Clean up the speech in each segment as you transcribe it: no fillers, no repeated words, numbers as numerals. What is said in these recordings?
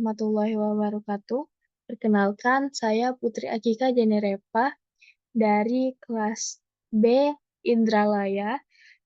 warahmatullahi wabarakatuh. Perkenalkan, saya Putri Akika Jenerepa dari kelas B Indralaya,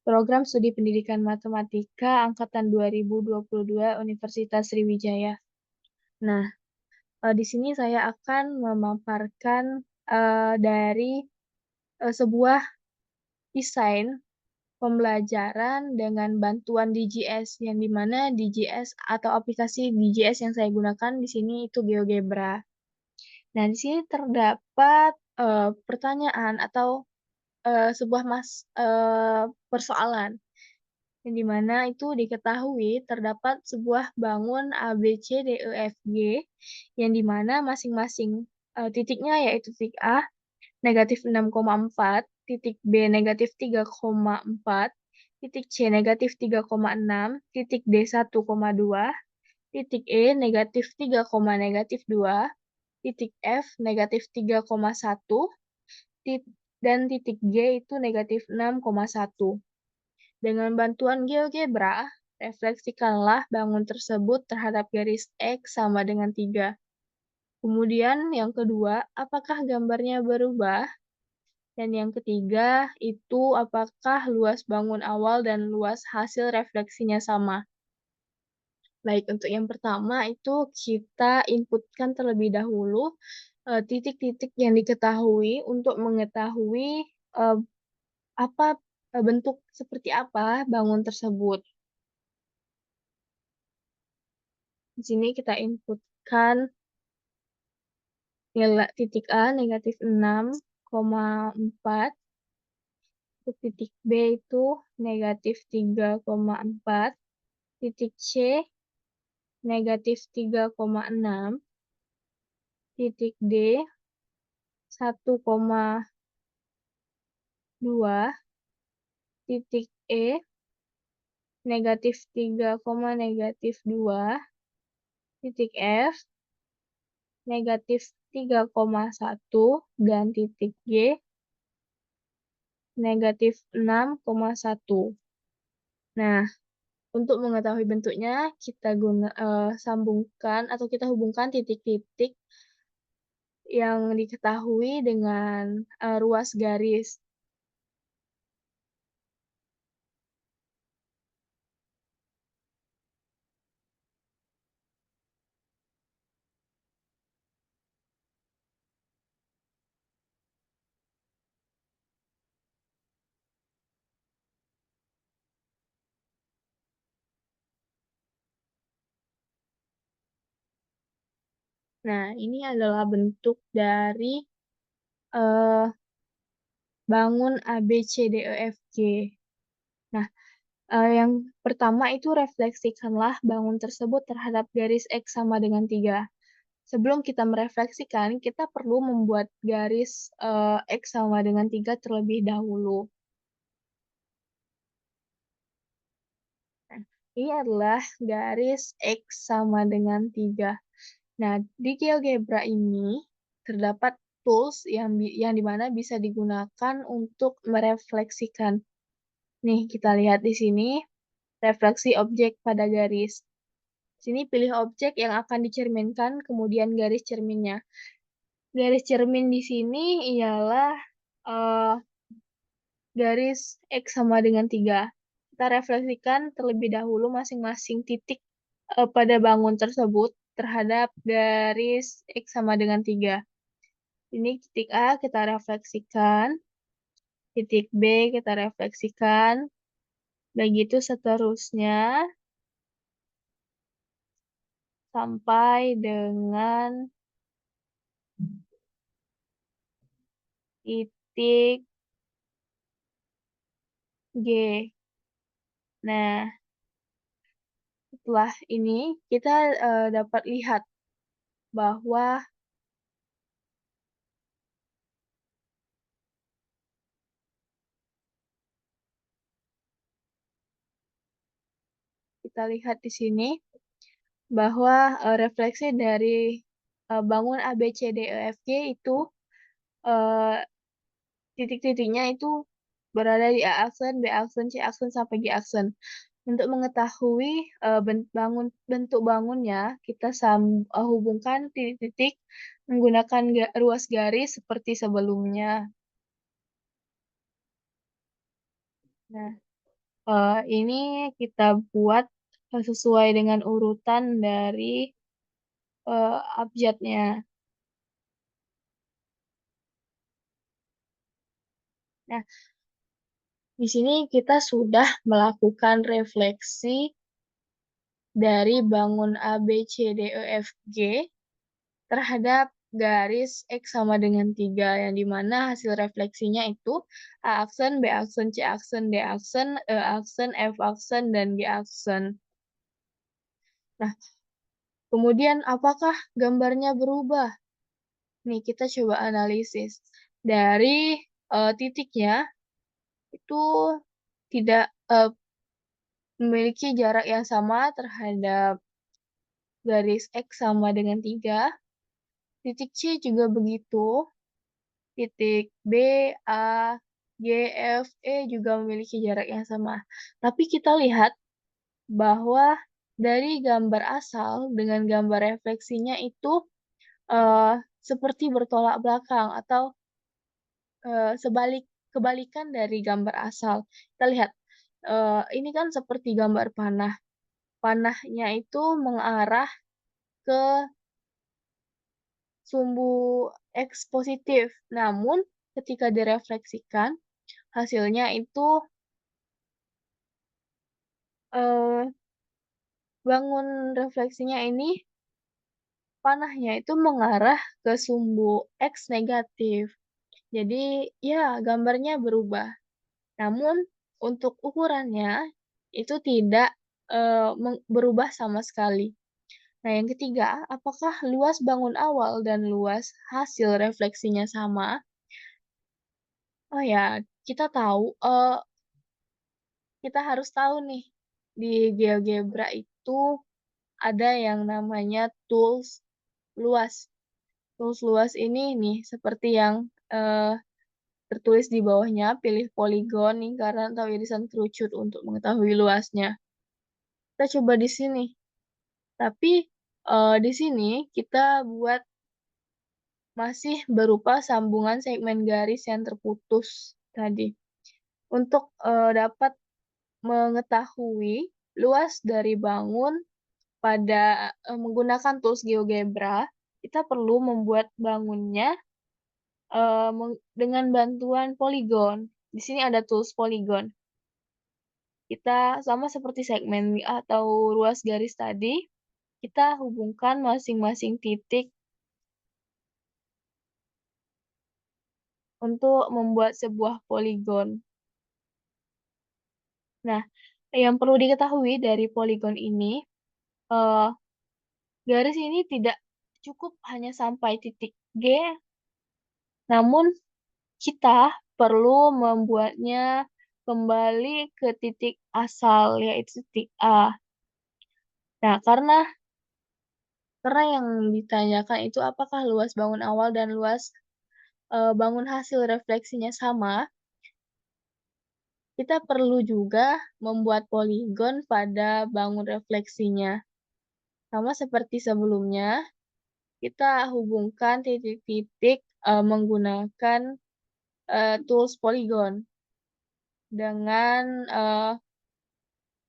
Program Studi Pendidikan Matematika Angkatan 2022 Universitas Sriwijaya. Nah, di sini saya akan memaparkan dari sebuah desain pembelajaran dengan bantuan DGS, yang dimana DGS atau aplikasi DGS yang saya gunakan di sini itu GeoGebra. Nah, di sini terdapat pertanyaan atau sebuah persoalan, yang dimana itu diketahui terdapat sebuah bangun A, B, C, D, E, F, G, yang dimana masing-masing titiknya yaitu titik A, negatif 6,4, titik B negatif 3,4, titik C negatif 3,6, titik D 1,2, titik E negatif 3,2, titik F negatif 3,1, dan titik G itu negatif 6,1. Dengan bantuan GeoGebra, refleksikanlah bangun tersebut terhadap garis X sama dengan 3. Kemudian yang kedua, apakah gambarnya berubah? Dan yang ketiga, itu apakah luas bangun awal dan luas hasil refleksinya sama? Baik, untuk yang pertama itu kita inputkan terlebih dahulu titik-titik yang diketahui untuk mengetahui eh, apa bentuk seperti apa bangun tersebut. Di sini kita inputkan nilai titik A negatif 6,4, untuk titik B itu negatif 3,4, titik C negatif 3,6, titik D 1,2, titik E negatif 3,2, titik F negatif 3,1, dan titik G negatif 6,1. Nah, untuk mengetahui bentuknya, kita sambungkan atau kita hubungkan titik-titik yang diketahui dengan ruas garis. Nah, ini adalah bentuk dari eh, bangun A, B, C, D, E, F, G. Nah, yang pertama itu refleksikanlah bangun tersebut terhadap garis X sama dengan 3. Sebelum kita merefleksikan, kita perlu membuat garis X sama dengan 3 terlebih dahulu. Nah, ini adalah garis X sama dengan 3. Nah, di GeoGebra ini terdapat tools yang dimana bisa digunakan untuk merefleksikan. Nih, kita lihat di sini, refleksi objek pada garis. Sini pilih objek yang akan dicerminkan, kemudian garis cerminnya. Garis cermin di sini ialah eh, garis X sama dengan 3. Kita refleksikan terlebih dahulu masing-masing titik pada bangun tersebut terhadap garis X sama dengan 3. Ini titik A kita refleksikan, titik B kita refleksikan, begitu seterusnya sampai dengan titik G. Nah, setelah ini kita dapat lihat bahwa kita lihat di sini bahwa refleksi dari bangun A, B, C, D, E, F, G itu eh, titik-titiknya itu berada di A aksen, B aksen, C aksen, sampai G aksen. Untuk mengetahui, bentuk bangunnya, kita hubungkan titik-titik menggunakan ruas garis seperti sebelumnya. Nah, ini kita buat, sesuai dengan urutan dari, abjadnya. Nah, di sini kita sudah melakukan refleksi dari bangun A, B, C, D, E, F, G terhadap garis X sama dengan 3, yang di mana hasil refleksinya itu A aksen, B aksen, C aksen, D aksen, E aksen, F aksen, dan G aksen. Nah, kemudian apakah gambarnya berubah? Nih, kita coba analisis. Dari, titiknya itu tidak, memiliki jarak yang sama terhadap garis X sama dengan 3. Titik C juga begitu. Titik B, A, G, F, E juga memiliki jarak yang sama. Tapi kita lihat bahwa dari gambar asal dengan gambar refleksinya itu, seperti bertolak belakang atau, kebalikan dari gambar asal. Kita lihat, ini kan seperti gambar panah. Panahnya itu mengarah ke sumbu X positif, namun ketika direfleksikan, hasilnya itu, eee, bangun refleksinya ini, panahnya itu mengarah ke sumbu X negatif. Jadi, ya gambarnya berubah. Namun untuk ukurannya, itu tidak, berubah sama sekali. Nah, yang ketiga, apakah luas bangun awal dan luas hasil refleksinya sama? Oh ya, kita tahu, kita harus tahu nih, di GeoGebra itu ada yang namanya tools luas. Tools luas ini nih, seperti yang, tertulis di bawahnya, pilih poligon, lingkaran, atau irisan kerucut untuk mengetahui luasnya. Kita coba di sini, tapi, di sini kita buat masih berupa sambungan segmen garis yang terputus tadi. Untuk, dapat mengetahui luas dari bangun pada, menggunakan tools GeoGebra, kita perlu membuat bangunnya, dengan bantuan poligon. Di sini ada tools poligon. Kita sama seperti segmen atau ruas garis tadi, kita hubungkan masing-masing titik untuk membuat sebuah poligon. Nah, yang perlu diketahui dari poligon ini, eee, garis ini tidak cukup hanya sampai titik G, namun kita perlu membuatnya kembali ke titik asal, yaitu titik A. Nah, karena yang ditanyakan itu apakah luas bangun awal dan luas, bangun hasil refleksinya sama, kita perlu juga membuat poligon pada bangun refleksinya. Sama seperti sebelumnya, kita hubungkan titik-titik, menggunakan, tools poligon dengan,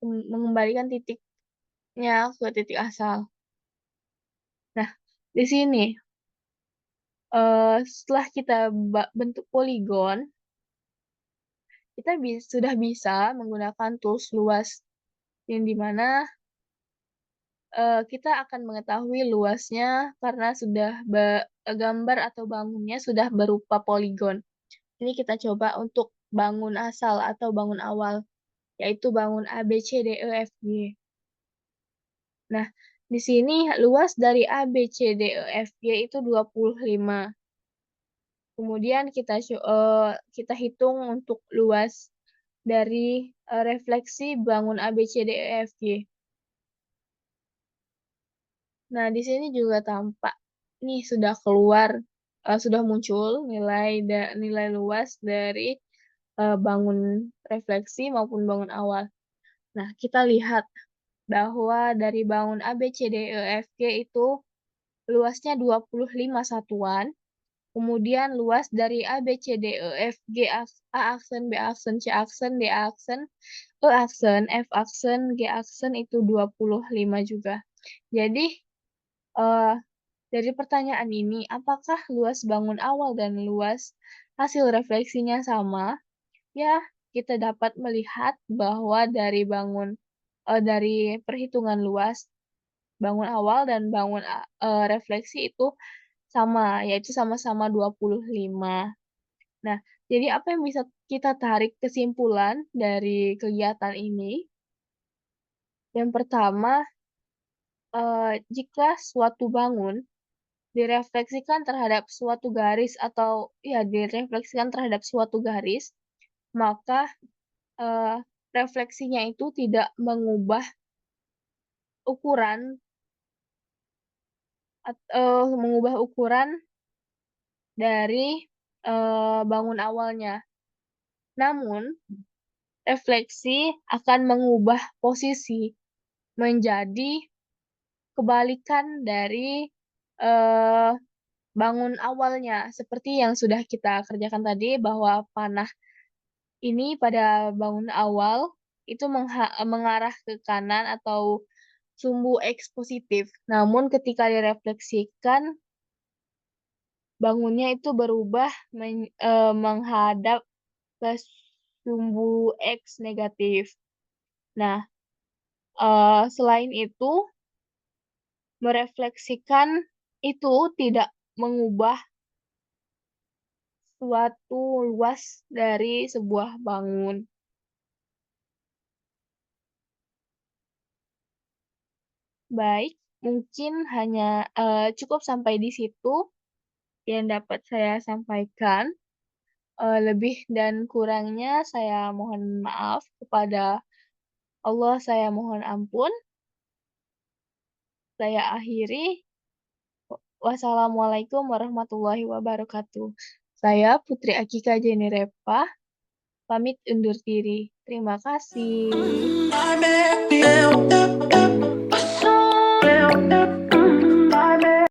mengembalikan titiknya ke titik asal. Nah, di sini, setelah kita bentuk poligon, kita sudah bisa menggunakan tools luas, yang di mana, kita akan mengetahui luasnya karena sudah gambar atau bangunnya sudah berupa poligon. Ini kita coba untuk bangun asal atau bangun awal, yaitu bangun A, B, C, D, E, F, G. Nah, di sini luas dari A, B, C, D, E, F, G itu 25. Kemudian kita hitung untuk luas dari, refleksi bangun A, B, C, D, E, F, G. Nah, di sini juga tampak, nih sudah keluar, sudah muncul nilai luas dari, bangun refleksi maupun bangun awal. Nah, kita lihat bahwa dari bangun A, B, C, D, E, F, G itu luasnya 25 satuan, kemudian luas dari A, B, C, D, E, F, G, A aksen, B aksen, C aksen, D aksen, E aksen, F aksen, G aksen itu 25 juga. Jadi, eee, dari pertanyaan ini, apakah luas bangun awal dan luas hasil refleksinya sama? Ya, kita dapat melihat bahwa dari perhitungan luas bangun awal dan refleksi itu sama, yaitu sama-sama 25. Nah, jadi apa yang bisa kita tarik kesimpulan dari kegiatan ini? Yang pertama, jika suatu bangun direfleksikan terhadap suatu garis atau ya direfleksikan terhadap suatu garis, maka, eee, refleksinya itu tidak mengubah ukuran mengubah ukuran dari, bangun awalnya. Namun, refleksi akan mengubah posisi menjadi kebalikan dari, eee, bangun awalnya. Seperti yang sudah kita kerjakan tadi bahwa panah ini pada bangun awal itu mengarah ke kanan atau sumbu X positif. Namun ketika direfleksikan, bangunnya itu berubah menghadap ke sumbu X negatif. Nah, selain itu, merefleksikan itu tidak mengubah suatu luas dari sebuah bangun. Baik, mungkin cukup sampai di situ yang dapat saya sampaikan, lebih dan kurangnya saya mohon maaf, kepada Allah saya mohon ampun. Saya akhiri, wassalamualaikum warahmatullahi wabarakatuh. Saya Putri Akika Jenerepa, pamit undur diri. Terima kasih.